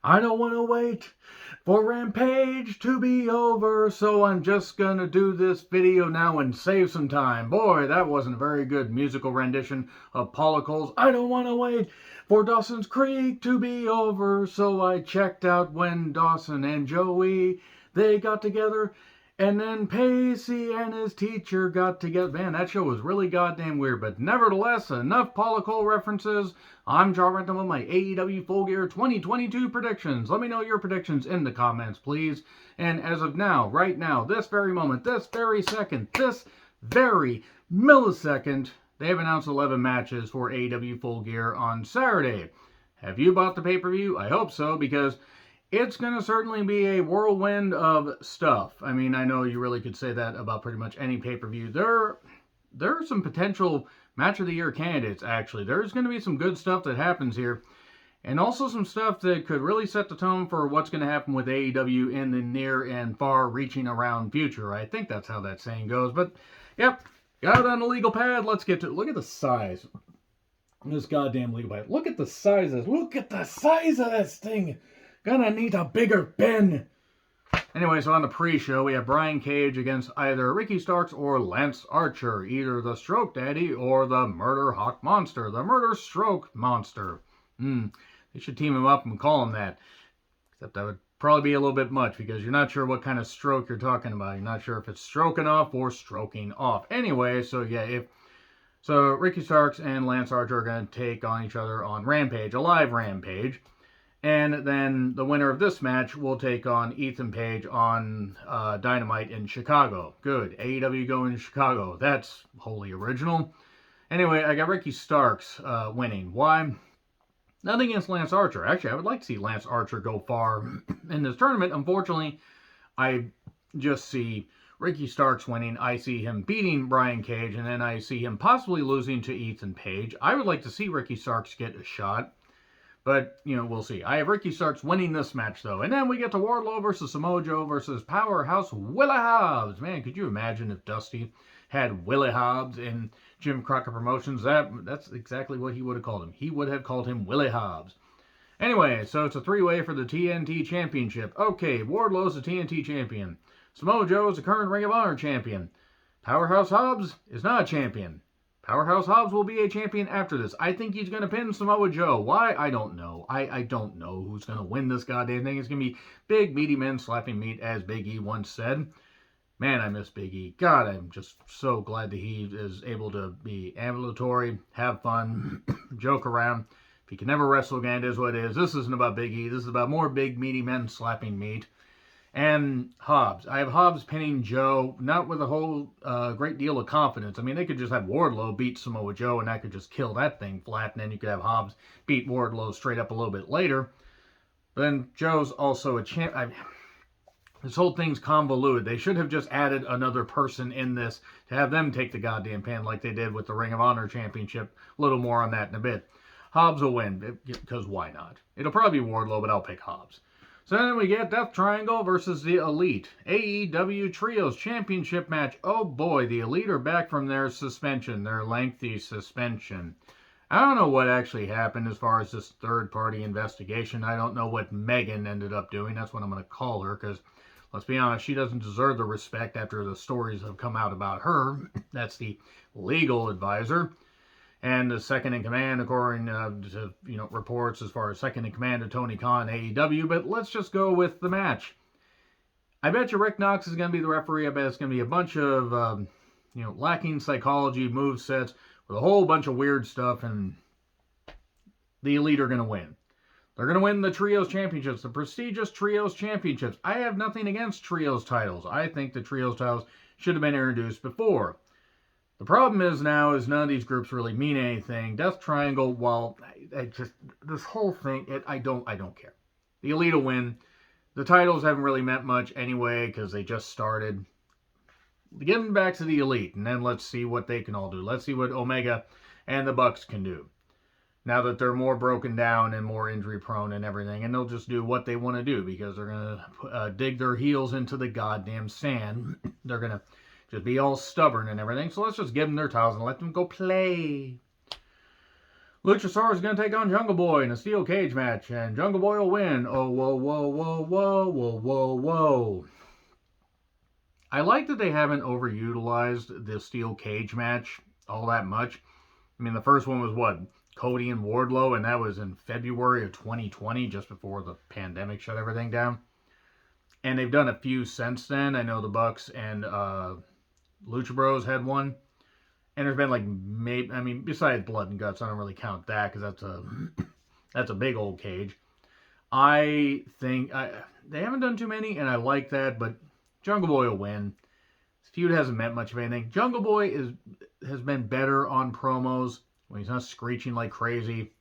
I don't want to wait for Rampage to be over, so I'm just gonna do this video now and save some time. Boy, that wasn't a very good musical rendition of Paula Cole's I don't want to wait for Dawson's Creek to be over, so I checked out when Dawson and Joey, they got together. And then Pacey and his teacher got together. Man, that show was really goddamn weird. But nevertheless, enough Paula Cole references. I'm John Renton with my AEW Full Gear 2022 predictions. Let me know your predictions in the comments, please. And as of now, right now, this very moment, this very second, this very millisecond, they have announced 11 matches for AEW Full Gear on Saturday. Have you bought the pay-per-view? I hope so, because it's going to certainly be a whirlwind of stuff. I mean, I know you really could say that about pretty much any pay-per-view. There are some potential Match of the Year candidates, actually. There's going to be some good stuff that happens here. And also some stuff that could really set the tone for what's going to happen with AEW in the near and far-reaching around future. I think that's how that saying goes. But, yep, got it on the legal pad. Let's get to it. Look at the size of this goddamn legal pad. Look at the size of this. Look at the size of this thing. Gonna need a bigger bin. Anyway, so on the pre-show, we have Brian Cage against either Ricky Starks or Lance Archer. Either the Stroke Daddy or the Murder Hawk Monster. The Murder Stroke Monster. They should team him up and call him that. Except that would probably be a little bit much because you're not sure what kind of stroke you're talking about. You're not sure if it's stroking off or stroking off. Anyway, so yeah, so Ricky Starks and Lance Archer are going to take on each other on Rampage, a live Rampage. And then the winner of this match will take on Ethan Page on Dynamite in Chicago. Good. AEW going to Chicago. That's wholly original. Anyway, I got Ricky Starks winning. Why? Nothing against Lance Archer. Actually, I would like to see Lance Archer go far in this tournament. Unfortunately, I just see Ricky Starks winning. I see him beating Brian Cage, and then I see him possibly losing to Ethan Page. I would like to see Ricky Starks get a shot. But, you know, we'll see. I have Ricky Starks winning this match, though. And then we get to Wardlow versus Samoa Joe versus Powerhouse Willie Hobbs. Man, could you imagine if Dusty had Willie Hobbs in Jim Crockett Promotions? That's exactly what he would have called him. He would have called him Willie Hobbs. Anyway, so it's a three-way for the TNT Championship. Okay, Wardlow's the TNT Champion. Samoa Joe is the current Ring of Honor Champion. Powerhouse Hobbs is not a champion. Powerhouse Hobbs will be a champion after this. I think he's going to pin Samoa Joe. Why? I don't know. I don't know who's going to win this goddamn thing. It's going to be big, meaty men slapping meat, as Big E once said. Man, I miss Big E. God, I'm just so glad that he is able to be ambulatory, have fun, joke around. If he can never wrestle again, it is what it is. This isn't about Big E. This is about more big, meaty men slapping meat. And Hobbs. I have Hobbs pinning Joe, not with a whole great deal of confidence. I mean, they could just have Wardlow beat Samoa Joe, and that could just kill that thing flat, and then you could have Hobbs beat Wardlow straight up a little bit later. But then Joe's also a champ. This whole thing's convoluted. They should have just added another person in this to have them take the goddamn pin like they did with the Ring of Honor Championship. A little more on that in a bit. Hobbs will win, because why not? It'll probably be Wardlow, but I'll pick Hobbs. So then we get Death Triangle versus the Elite. AEW Trios Championship match. Oh boy, the Elite are back from their suspension, their lengthy suspension. I don't know what actually happened as far as this third-party investigation. I don't know what Megan ended up doing. That's what I'm going to call her, because let's be honest, she doesn't deserve the respect after the stories have come out about her. That's the legal advisor. And the second in command, according to reports as far as second in command to Tony Khan, AEW. But let's just go with the match. I bet you Rick Knox is going to be the referee. I bet it's going to be a bunch of lacking psychology move sets with a whole bunch of weird stuff, and the Elite are going to win. They're going to win the Trios Championships, the prestigious Trios Championships. I have nothing against Trios titles. I think the Trios titles should have been introduced before. The problem is now is none of these groups really mean anything. Death Triangle, well, this whole thing, I don't care. The Elite will win. The titles haven't really meant much anyway because they just started. Give them back to the Elite, and then let's see what they can all do. Let's see what Omega and the Bucks can do. Now that they're more broken down and more injury prone and everything, and they'll just do what they want to do because they're going to dig their heels into the goddamn sand. They're going to just be all stubborn and everything. So let's just give them their titles and let them go play. Luchasaurus is going to take on Jungle Boy in a steel cage match, and Jungle Boy will win. Oh, whoa, whoa, whoa, whoa, whoa, whoa, whoa. I like that they haven't overutilized the steel cage match all that much. I mean, the first one was what? Cody and Wardlow, and that was in February of 2020, just before the pandemic shut everything down. And they've done a few since then. I know the Bucks and Lucha Bros had one. And there's been like, maybe, I mean, besides Blood and Guts, I don't really count that because that's a big old cage. I think they haven't done too many, and I like that, but Jungle Boy will win. This feud hasn't meant much of anything. Jungle Boy has been better on promos when he's not screeching like crazy.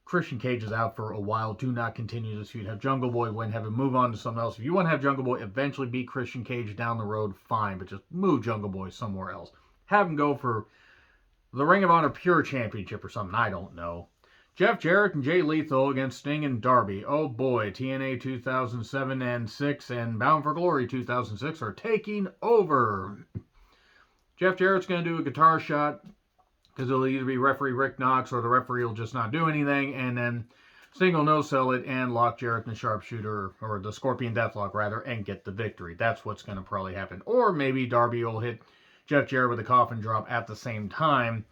Christian Cage is out for a while. Do not continue this feud. Have Jungle Boy win. Have him move on to something else. If you want to have Jungle Boy eventually beat Christian Cage down the road, fine. But just move Jungle Boy somewhere else. Have him go for the Ring of Honor Pure Championship or something. I don't know. Jeff Jarrett and Jay Lethal against Sting and Darby. Oh boy, TNA 2007 and 6 and Bound for Glory 2006 are taking over. Jeff Jarrett's going to do a guitar shot because it'll either be referee Rick Knox or the referee will just not do anything, and then Sting will no-sell it and lock Jarrett in the sharpshooter, or the Scorpion Deathlock rather, and get the victory. That's what's going to probably happen. Or maybe Darby will hit Jeff Jarrett with a coffin drop at the same time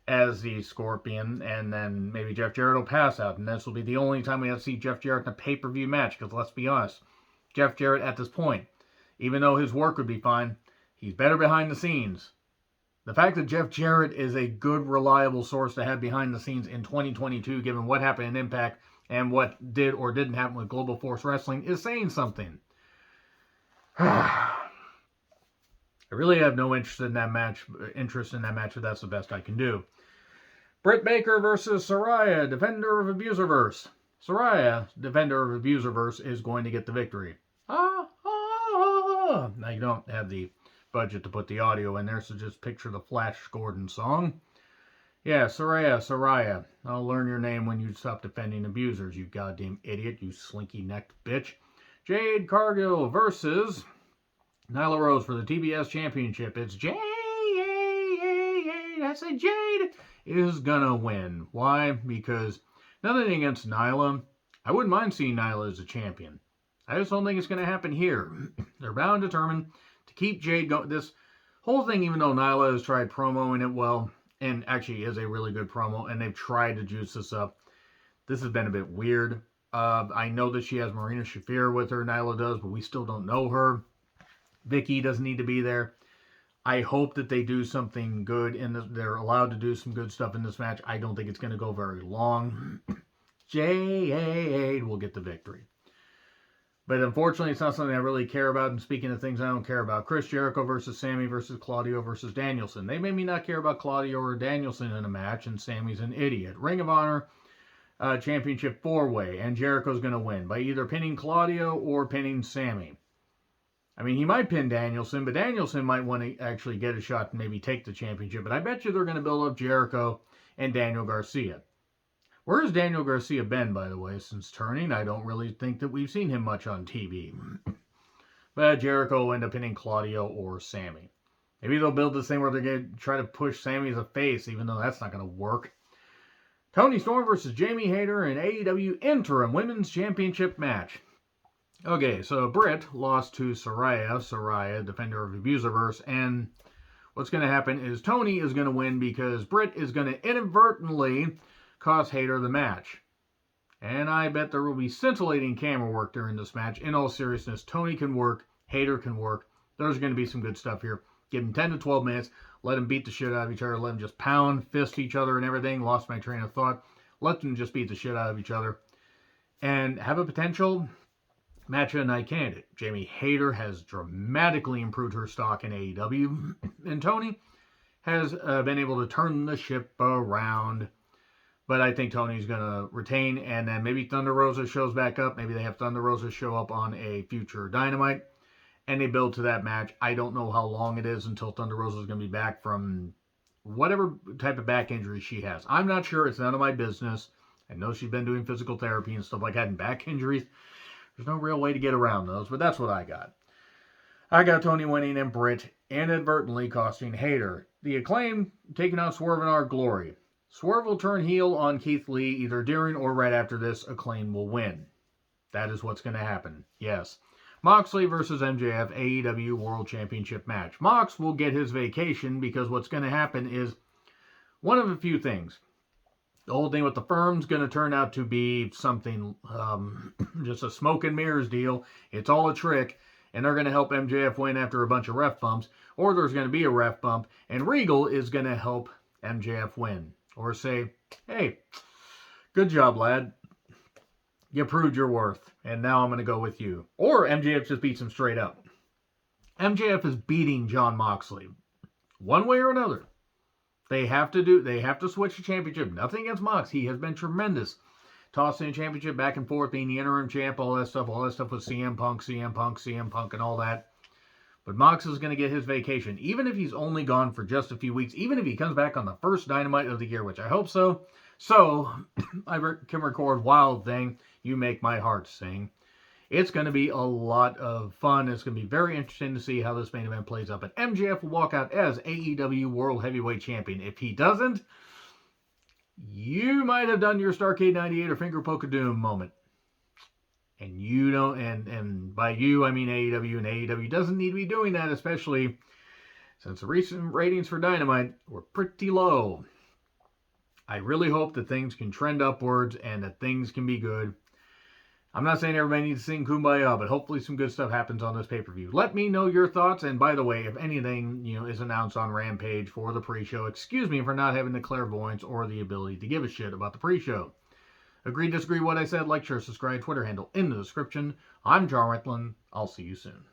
as the Scorpion, and then maybe Jeff Jarrett will pass out, and this will be the only time we have to see Jeff Jarrett in a pay-per-view match, because let's be honest, Jeff Jarrett at this point, even though his work would be fine, he's better behind the scenes. The fact that Jeff Jarrett is a good, reliable source to have behind the scenes in 2022, given what happened in Impact and what did or didn't happen with Global Force Wrestling, is saying something. I really have no interest in that match, but that's the best I can do. Britt Baker versus Saraya, Defender of Abuserverse. Saraya, Defender of Abuserverse, is going to get the victory. Now you don't have the budget to put the audio in there, so just picture the Flash Gordon song. Yeah, Saraya. I'll learn your name when you stop defending abusers, you goddamn idiot, you slinky-necked bitch. Jade Cargill versus Nyla Rose for the TBS Championship. It's Jade. I say Jade is gonna win. Why? Because nothing against Nyla. I wouldn't mind seeing Nyla as a champion. I just don't think it's gonna happen here. They're bound and determined to keep Jade going. This whole thing, even though Nyla has tried promoing it well, and actually is a really good promo, and they've tried to juice this up, this has been a bit weird. I know that she has Marina Shafir with her, Nyla does, but we still don't know her. Vicky doesn't need to be there. I hope that they do something good, and they're allowed to do some good stuff in this match. I don't think it's going to go very long. Jade will get the victory. But unfortunately, it's not something I really care about. And speaking of things I don't care about, Chris Jericho versus Sammy versus Claudio versus Danielson. They made me not care about Claudio or Danielson in a match, and Sammy's an idiot. Ring of Honor Championship 4-way, and Jericho's going to win by either pinning Claudio or pinning Sammy. I mean, he might pin Danielson, but Danielson might want to actually get a shot and maybe take the championship. But I bet you they're going to build up Jericho and Daniel Garcia. Where has Daniel Garcia been, by the way, since turning? I don't really think that we've seen him much on TV. But Jericho will end up pinning Claudio or Sammy. Maybe they'll build this thing where they're going to try to push Sammy as a face, even though that's not going to work. Toni Storm versus Jamie Hayter in AEW Interim Women's Championship match. Okay, so Britt lost to Saraya, Defender of Abuserverse, and what's going to happen is Toni is going to win because Britt is going to inadvertently cost Hayter the match. And I bet there will be scintillating camera work during this match. In all seriousness, Toni can work, Hayter can work. There's going to be some good stuff here. Give them 10 to 12 minutes, let them beat the shit out of each other, let them just pound, fist each other and everything. Lost my train of thought. Let them just beat the shit out of each other. And have a potential match of the night candidate. Jamie Hayter has dramatically improved her stock in AEW, and Toni has been able to turn the ship around. But I think Toni's going to retain, and then maybe Thunder Rosa shows back up. Maybe they have Thunder Rosa show up on a future Dynamite, and they build to that match. I don't know how long it is until Thunder Rosa is going to be back from whatever type of back injury she has. I'm not sure. It's none of my business. I know she's been doing physical therapy and stuff like that, and back injuries. There's no real way to get around those, but that's what I got. I got Toni winning and Britt inadvertently costing Hayter. The Acclaim taking out Swerve in Our Glory. Swerve will turn heel on Keith Lee either during or right after this. Acclaim will win. That is what's going to happen. Yes. Moxley versus MJF AEW World Championship match. Mox will get his vacation because what's going to happen is one of a few things. The whole thing with the firm's going to turn out to be something, just a smoke and mirrors deal. It's all a trick, and they're going to help MJF win after a bunch of ref bumps, or there's going to be a ref bump, and Regal is going to help MJF win. Or say, hey, good job, lad. You proved your worth, and now I'm going to go with you. Or MJF just beats him straight up. MJF is beating Jon Moxley. One way or another. They have to switch the championship. Nothing against Mox. He has been tremendous. Tossing the championship back and forth, being the interim champ, all that stuff with CM Punk, and all that. But Mox is going to get his vacation. Even if he's only gone for just a few weeks, even if he comes back on the first Dynamite of the year, which I hope so. So, I can record Wild Thing. You make my heart sing. It's going to be a lot of fun. It's going to be very interesting to see how this main event plays out. But MJF will walk out as AEW World Heavyweight Champion. If he doesn't, you might have done your Starrcade 98 or Finger Poke of Doom moment. And you don't, and by you, I mean AEW, and AEW doesn't need to be doing that, especially since the recent ratings for Dynamite were pretty low. I really hope that things can trend upwards and that things can be good. I'm not saying everybody needs to sing Kumbaya, but hopefully some good stuff happens on this pay-per-view. Let me know your thoughts, and by the way, if anything, is announced on Rampage for the pre-show, excuse me for not having the clairvoyance or the ability to give a shit about the pre-show. Agree, disagree what I said, like, share, subscribe, Twitter handle in the description. I'm John Retlin. I'll see you soon.